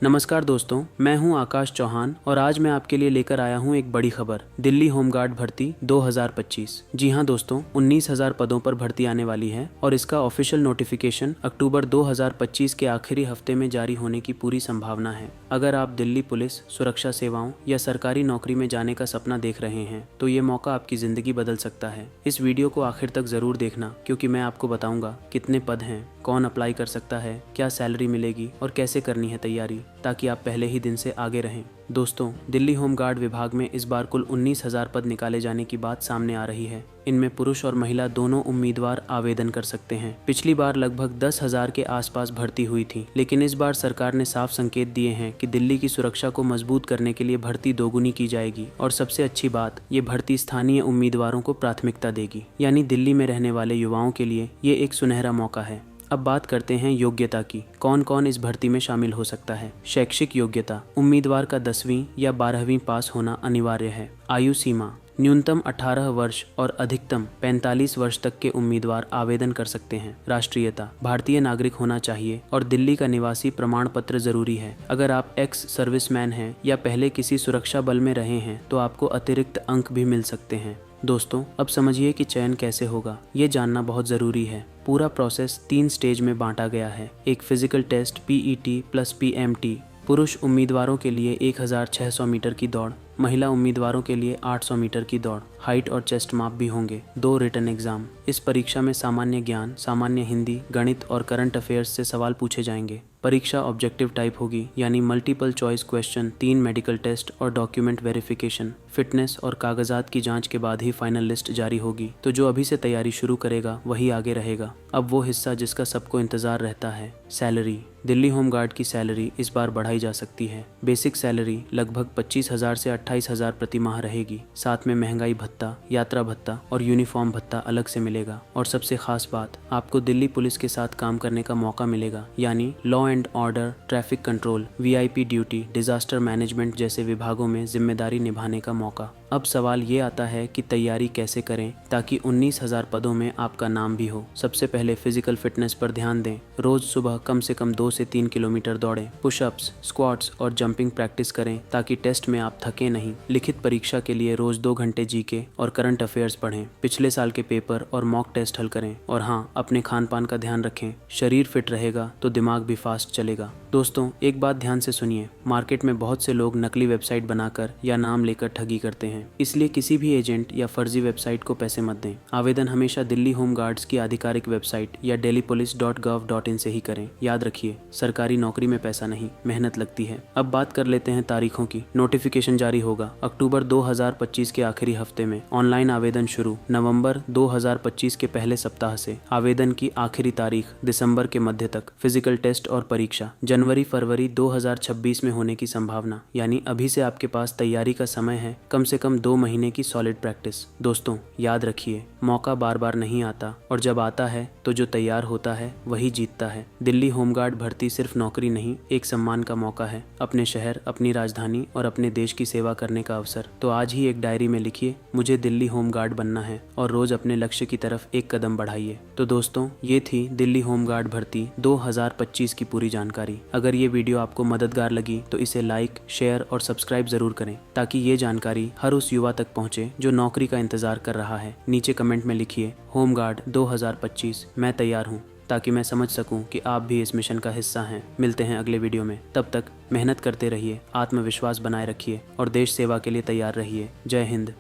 नमस्कार दोस्तों, मैं हूं आकाश चौहान और आज मैं आपके लिए लेकर आया हूं एक बड़ी खबर। दिल्ली होमगार्ड भर्ती 2025। जी हां दोस्तों, 19,000 पदों पर भर्ती आने वाली है और इसका ऑफिशियल नोटिफिकेशन अक्टूबर 2025 के आखिरी हफ्ते में जारी होने की पूरी संभावना है। अगर आप दिल्ली पुलिस, सुरक्षा सेवाओं या सरकारी नौकरी में जाने का सपना देख रहे हैं तो ये मौका आपकी ज़िंदगी बदल सकता है। इस वीडियो को आखिर तक ज़रूर देखना, क्योंकि मैं आपको बताऊंगा कितने पद हैं, कौन अप्लाई कर सकता है, क्या सैलरी मिलेगी और कैसे करनी है तैयारी, ताकि आप पहले ही दिन से आगे रहें। दोस्तों, दिल्ली होमगार्ड विभाग में इस बार कुल 19,000 पद निकाले जाने की बात सामने आ रही है। इनमें पुरुष और महिला दोनों उम्मीदवार आवेदन कर सकते हैं। पिछली बार लगभग 10,000 के आसपास भर्ती हुई थी, लेकिन इस बार सरकार ने साफ संकेत दिए हैं कि दिल्ली की सुरक्षा को मजबूत करने के लिए भर्ती दोगुनी की जाएगी। और सबसे अच्छी बात, ये भर्ती स्थानीय उम्मीदवारों को प्राथमिकता देगी, यानी दिल्ली में रहने वाले युवाओं के लिए ये एक सुनहरा मौका है। अब बात करते हैं योग्यता की। कौन कौन इस भर्ती में शामिल हो सकता है। शैक्षिक योग्यता, उम्मीदवार का 10वीं या 12वीं पास होना अनिवार्य है। आयु सीमा, न्यूनतम 18 वर्ष और अधिकतम 45 वर्ष तक के उम्मीदवार आवेदन कर सकते हैं। राष्ट्रीयता, भारतीय नागरिक होना चाहिए और दिल्ली का निवासी प्रमाण पत्र जरूरी है। अगर आप एक्स सर्विसमैन हैं या पहले किसी सुरक्षा बल में रहे हैं तो आपको अतिरिक्त अंक भी मिल सकते हैं। दोस्तों, अब समझिए कि चयन कैसे होगा। ये जानना बहुत ज़रूरी है। पूरा प्रोसेस 3 स्टेज में बांटा गया है। एक physical test PET plus PMT, पुरुष उम्मीदवारों के लिए 1,600 मीटर की दौड़, महिला उम्मीदवारों के लिए 800 मीटर की दौड़, हाइट और चेस्ट माप भी होंगे। 2 रिटन एग्जाम। इस परीक्षा में सामान्य ज्ञान, सामान्य हिंदी, गणित और करंट अफेयर्स से सवाल पूछे जाएंगे। परीक्षा ऑब्जेक्टिव टाइप होगी, यानी multiple choice question, 3 medical test और डॉक्यूमेंट वेरिफिकेशन। फिटनेस और कागजात की जांच के बाद ही फाइनल लिस्ट जारी होगी। तो जो अभी से तैयारी शुरू करेगा वही आगे रहेगा। अब वो हिस्सा जिसका सबको इंतजार रहता है, सैलरी। दिल्ली होमगार्ड की सैलरी इस बार बढ़ाई जा सकती है। बेसिक सैलरी लगभग 25,000 से 28,000 प्रति माह रहेगी। साथ में महंगाई भत्ता, यात्रा भत्ता और यूनिफॉर्म भत्ता अलग से मिलेगा। और सबसे खास बात, आपको दिल्ली पुलिस के साथ काम करने का मौका मिलेगा, यानी law and order, traffic control, VIP duty, disaster management जैसे विभागों में जिम्मेदारी निभाने का मौका। अब सवाल ये आता है कि तैयारी कैसे करें ताकि 19,000 पदों में आपका नाम भी हो। सबसे पहले फिजिकल फिटनेस पर ध्यान दें। रोज सुबह कम से कम 2 से 3 किलोमीटर दौड़ें। पुशअप्स, स्क्वाट्स और जंपिंग प्रैक्टिस करें ताकि टेस्ट में आप थके नहीं। लिखित परीक्षा के लिए रोज 2 घंटे GK और करंट अफेयर्स पढ़ें। पिछले साल के पेपर और मॉक टेस्ट हल करें। और हाँ, अपने खान पान का ध्यान रखें। शरीर फिट रहेगा तो दिमाग भी फास्ट चलेगा। दोस्तों, एक बात ध्यान से सुनिए। मार्केट में बहुत से लोग नकली वेबसाइट बनाकर या नाम लेकर ठगी करते हैं, इसलिए किसी भी एजेंट या फर्जी वेबसाइट को पैसे मत दें। आवेदन हमेशा दिल्ली होमगार्ड्स की आधिकारिक वेबसाइट या delhipolice.gov.in से ही करें। याद रखिए, सरकारी नौकरी में पैसा नहीं, मेहनत लगती है। अब बात कर लेते हैं तारीखों की। नोटिफिकेशन जारी होगा अक्टूबर 2025 के आखिरी हफ्ते में। ऑनलाइन आवेदन शुरू नवंबर 2025 के पहले सप्ताह से। आवेदन की आखिरी तारीख दिसंबर के मध्य तक। फिजिकल टेस्ट और परीक्षा जनवरी-फरवरी 2026 में होने की संभावना, यानी अभी से आपके पास तैयारी का समय है। कम से कम 2 महीने की सॉलिड प्रैक्टिस। दोस्तों, याद रखिए, मौका बार बार नहीं आता और जब आता है तो जो तैयार होता है वही जीतता है। दिल्ली होमगार्ड भर्ती सिर्फ नौकरी नहीं, एक सम्मान का मौका है। अपने शहर, अपनी राजधानी और अपने देश की सेवा करने का अवसर। तो आज ही एक डायरी में लिखिए, मुझे दिल्ली होमगार्ड बनना है, और रोज अपने लक्ष्य की तरफ एक कदम बढ़ाइए। तो दोस्तों, ये थी दिल्ली होमगार्ड भर्ती 2025 की पूरी जानकारी। अगर ये वीडियो आपको मददगार लगी तो इसे लाइक, शेयर और सब्सक्राइब जरूर करें, ताकि ये जानकारी हर उस युवा तक पहुंचे जो नौकरी का इंतजार कर रहा है। नीचे कमेंट में लिखिए, होमगार्ड 2025 मैं तैयार हूं, ताकि मैं समझ सकूं कि आप भी इस मिशन का हिस्सा हैं। मिलते हैं अगले वीडियो में। तब तक मेहनत करते रहिए, आत्मविश्वास बनाए रखिए और देश सेवा के लिए तैयार रहिए। जय हिंद।